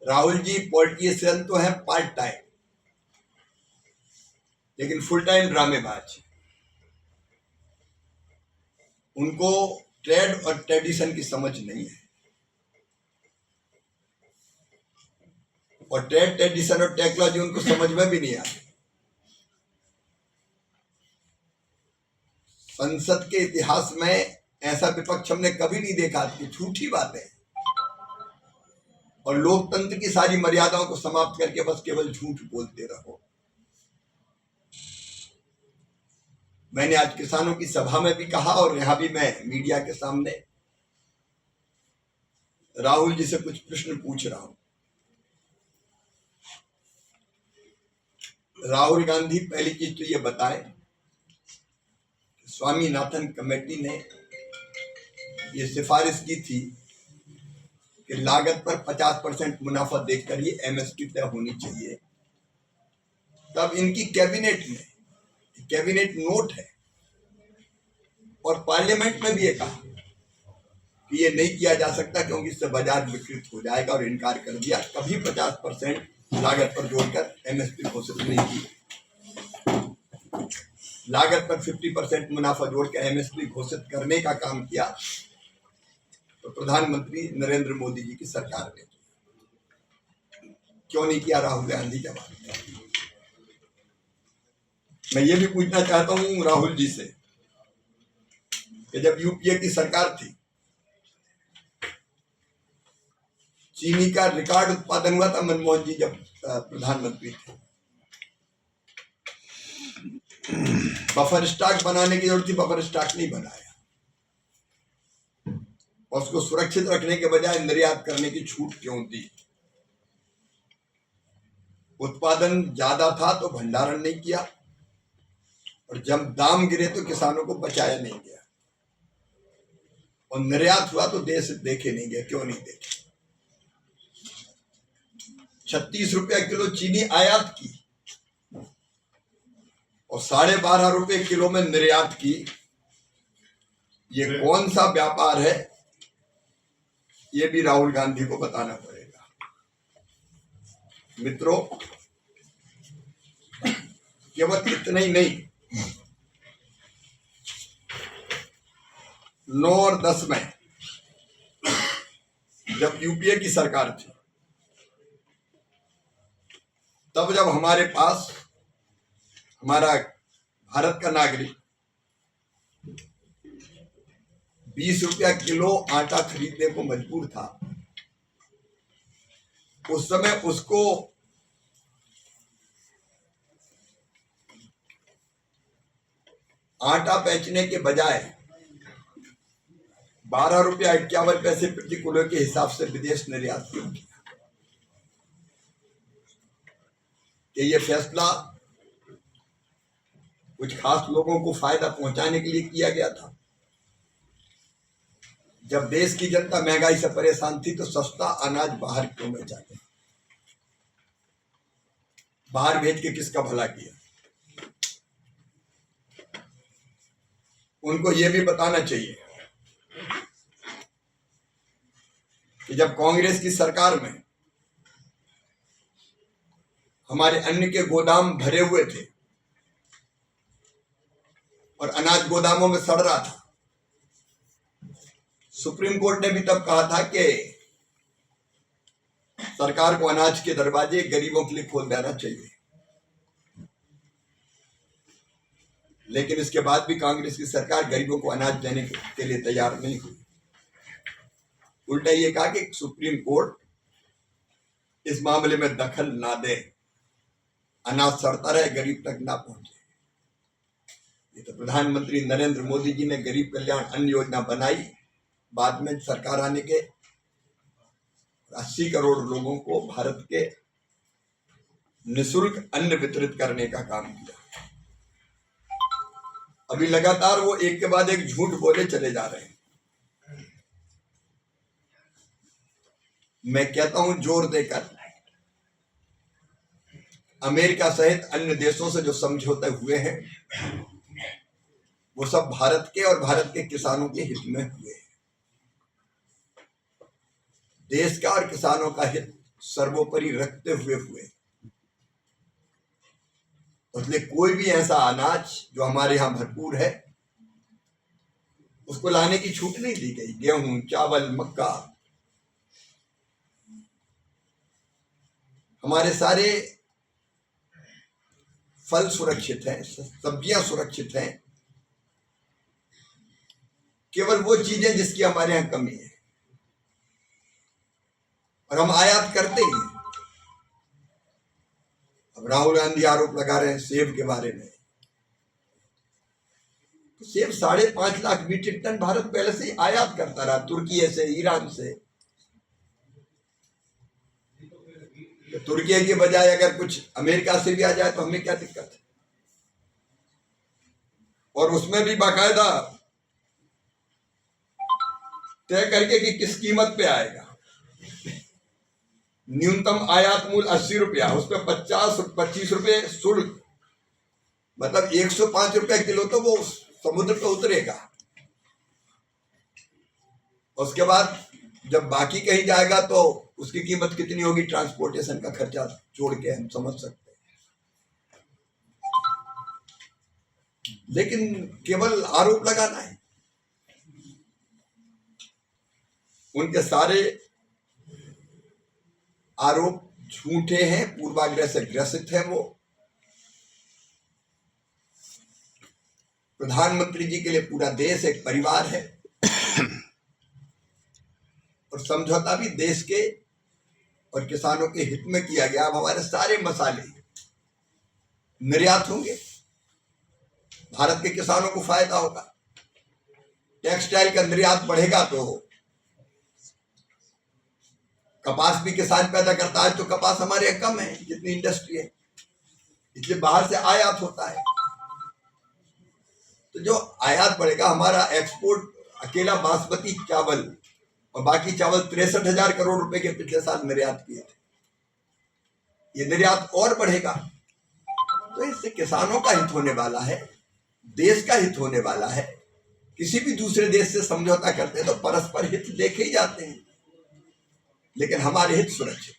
Rahul ji politician तो है part time, लेकिन फुल टाइम ड्रामेबाज। उनको ट्रेड और ट्रेडिशन की समझ नहीं है, और ट्रेड ट्रेडिशन और टेक्नोलॉजी उनको समझ में भी नहीं आती। संसद के इतिहास में ऐसा विपक्ष हमने कभी नहीं देखा कि झूठी बातें और लोकतंत्र की सारी मर्यादाओं को समाप्त करके बस केवल झूठ बोलते रहो। मैंने आज किसानों की सभा में भी कहा और यहां भी मैं मीडिया के सामने राहुल जी से कुछ प्रश्न पूछ रहा हूं। राहुल गांधी, पहली चीज तो ये बताएं, स्वामीनाथन कमेटी ने ये सिफारिश की थी कि लागत पर 50% मुनाफा देखकर ही एमएसपी तय होनी चाहिए। तब इनकी कैबिनेट में, कैबिनेट नोट है और पार्लियामेंट में भी ये कहा कि ये नहीं किया जा सकता क्योंकि इससे बाजार विकृत हो जाएगा, और इनकार कर दिया। कभी 50% लागत पर जोड़कर एमएसपी घोषित नहीं की। लागत पर 50% मुनाफा जोड़कर एमएसपी घोषित करने का काम किया तो प्रधानमंत्री नरेंद्र मोदी जी की सरकार ने क्यों नहीं किया? राहुल गांधी जवाब। मैं ये भी पूछना चाहता हूं राहुल जी से कि जब यूपीए की सरकार थी, चीनी का रिकॉर्ड उत्पादन हुआ था, मनमोहन जी जब प्रधानमंत्री थे। बफर स्टॉक बनाने की जरूरत थी, बफर स्टॉक नहीं बनाया, और उसको सुरक्षित रखने के बजाय निर्यात करने की छूट क्यों दी? उत्पादन ज्यादा था तो भंडारण नहीं किया, और जब दाम गिरे तो किसानों को बचाया नहीं गया, और निर्यात हुआ तो देश देखे नहीं गया। क्यों नहीं देखे? 36 रुपया किलो चीनी आयात की और 12.5 रुपए किलो में निर्यात की। ये कौन सा व्यापार है? ये भी राहुल गांधी को बताना पड़ेगा। मित्रों, केवल इतना ही नहीं, 9 और 10 में जब यूपीए की सरकार थी, तब जब हमारे पास हमारा भारत का नागरिक 20 रुपया किलो आटा खरीदने को मजबूर था, उस समय उसको आटा बेचने के बजाय 12 रुपया 51 पैसे प्रति किलो के हिसाब से विदेश निर्यात क्यों किया? कि ये फैसला कुछ खास लोगों को फायदा पहुंचाने के लिए किया गया था? जब देश की जनता महंगाई से परेशान थी तो सस्ता अनाज बाहर क्यों बेचा गया? बाहर भेज के किसका भला किया? उनको यह भी बताना चाहिए कि जब कांग्रेस की सरकार में हमारे अन्न के गोदाम भरे हुए थे और अनाज गोदामों में सड़ रहा था, सुप्रीम कोर्ट ने भी तब कहा था कि सरकार को अनाज के दरवाजे गरीबों के लिए खोल देना चाहिए। लेकिन इसके बाद भी कांग्रेस की सरकार गरीबों को अनाज देने के लिए तैयार नहीं हुई। उल्टा ये कहा कि सुप्रीम कोर्ट इस मामले में दखल ना दे, अनाज सड़ता रहे, गरीब तक ना पहुंचे। ये तो प्रधानमंत्री नरेंद्र मोदी जी ने गरीब कल्याण अन्न योजना बनाई, बाद में सरकार आने के 80 करोड़ लोगों को भारत के निःशुल्क अन्न वितरित करने का काम किया। अभी लगातार वो एक के बाद एक झूठ बोले चले जा रहे हैं। मैं कहता हूं जोर देकर, अमेरिका सहित अन्य देशों से जो समझौते हुए हैं वो सब भारत के और भारत के किसानों के हित में हुए हैं। देश का और किसानों का हित सर्वोपरि रखते हुए इसलिए कोई भी ऐसा अनाज जो हमारे यहाँ भरपूर है उसको लाने की छूट नहीं दी गई। गेहूं, चावल, मक्का, हमारे सारे फल सुरक्षित हैं, सब्जियां सुरक्षित हैं। केवल वो चीजें जिसकी हमारे यहाँ कमी है और हम आयात करते ही हैं। अब राहुल गांधी आरोप लगा रहे हैं सेब के बारे में, तो सेब 5.5 लाख मीट्रिक टन भारत पहले से ही आयात करता रहा, तुर्की से, ईरान से। तो तुर्की के बजाय अगर कुछ अमेरिका से भी आ जाए तो हमें क्या दिक्कत है? और उसमें भी बाकायदा तय करके कि किस कीमत पे आएगा। न्यूनतम आयात मूल्य 80 रुपया, उस पर 25 रुपये शुल्क, मतलब 105 रुपया किलो तो वो समुद्र पे उतरेगा। उसके बाद जब बाकी कहीं जाएगा तो उसकी कीमत कितनी होगी, ट्रांसपोर्टेशन का खर्चा जोड़ के हम समझ सकते हैं। लेकिन केवल आरोप लगाना है। उनके सारे आरोप झूठे हैं, पूर्वाग्रह से ग्रसित है। वो प्रधानमंत्री जी के लिए पूरा देश एक परिवार है और समझौता भी देश के और किसानों के हित में किया गया। अब हमारे सारे मसाले निर्यात होंगे, भारत के किसानों को फायदा होगा। टेक्सटाइल का निर्यात बढ़ेगा तो कपास भी किसान पैदा करता है, तो कपास हमारे यहाँ कम है जितनी इंडस्ट्री है, इसलिए बाहर से आयात होता है। तो जो आयात बढ़ेगा, हमारा एक्सपोर्ट अकेला बासमती चावल और बाकी चावल 63,000 करोड़ रुपए के पिछले साल निर्यात किए थे, ये निर्यात और बढ़ेगा। तो इससे किसानों का हित होने वाला है, देश का हित होने वाला है। किसी भी दूसरे देश से समझौता करते हैं तो परस्पर हित देखे ही जाते हैं, लेकिन हमारे हित सुरक्षित।